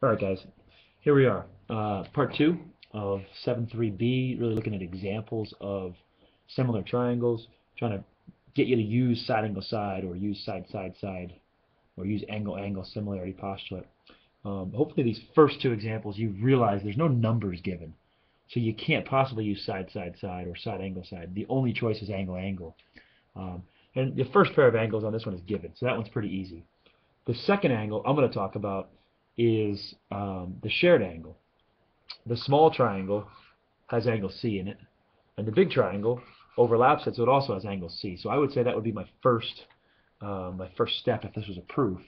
Alright guys, here we are. Part 2 of 7.3b, really looking at examples of similar triangles, trying to get you to use side angle side, or use side side side, or use angle angle similarity postulate. Hopefully these first two examples you realize there's no numbers given. So you can't possibly use side side side or side angle side. The only choice is angle angle. Um, and the first pair of angles on this one is given, so that one's pretty easy. The second angle I'm going to talk about is the shared angle. The small triangle has angle C in it, and the big triangle overlaps it, so it also has angle C. So I would say that would be my first step if this was a proof,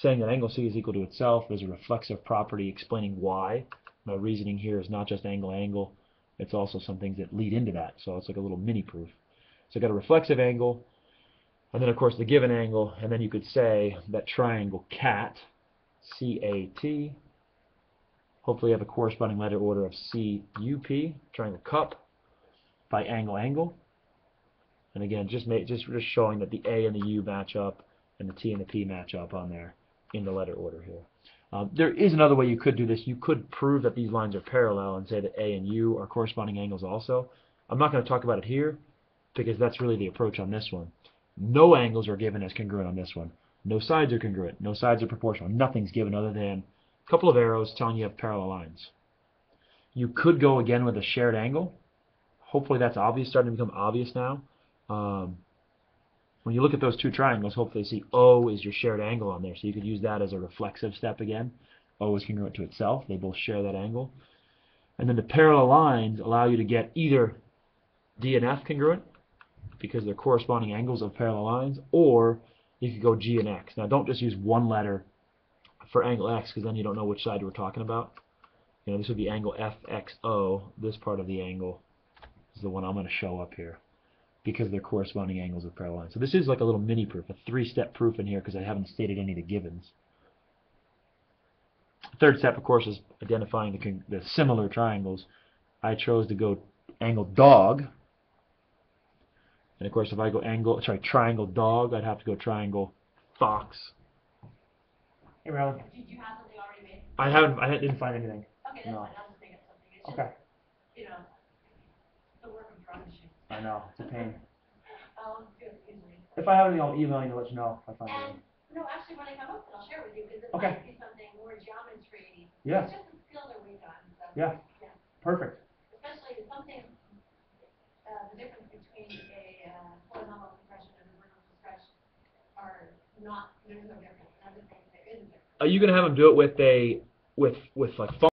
saying that angle C is equal to itself. There's a reflexive property explaining why. My reasoning here is not just angle angle, it's also some things that lead into that. So it's like a little mini proof. So I got a reflexive angle, and then of course the given angle, and then you could say that triangle CAT, C-A-T, hopefully you have a corresponding letter order of C-U-P, triangle cup, by angle angle. And again, just showing that the A and the U match up, and the T and the P match up on there in the letter order here. There is another way you could do this. You could prove that these lines are parallel and say that A and U are corresponding angles also. I'm not going to talk about it here because that's really the approach on this one. No angles are given as congruent on this one. No sides are congruent. No sides are proportional. Nothing's given other than a couple of arrows telling you have parallel lines. You could go again with a shared angle. Hopefully that's obvious, starting to become obvious now. When you look at those two triangles, hopefully you see O is your shared angle on there. So you could use that as a reflexive step again. O is congruent to itself. They both share that angle. And then the parallel lines allow you to get either D and F congruent, because they're corresponding angles of parallel lines, or you could go G and X. Now don't just use one letter for angle X, because then you don't know which side we're talking about. You know, this would be angle FXO. This part of the angle is the one I'm going to show up here, because they're corresponding angles of parallel lines. So this is like a little mini proof, a three-step proof in here, because I haven't stated any of the givens. The third step, of course, is identifying the similar triangles. I chose to go angle dog. And of course, if I go triangle dog, I'd have to go triangle fox. Hey, Riley. Did you have something already made? I didn't find anything. Okay, that's no. fine. I'll just make up something. It's okay. Just, you know, the work of drawing machine. I know, it's a pain. I'll do it easily. If I have anything, I'll email you to let you know if I find anything. No, actually, when I come up, I'll share with you, because it Okay. might be something more geometry. Yeah. It's just a skill they're weak on. So, Yeah. Perfect. Especially something, the difference between a horizontal compression and a vertical stretch are not, there's no difference. Another thing, there is a difference. Are you going to have them do it with like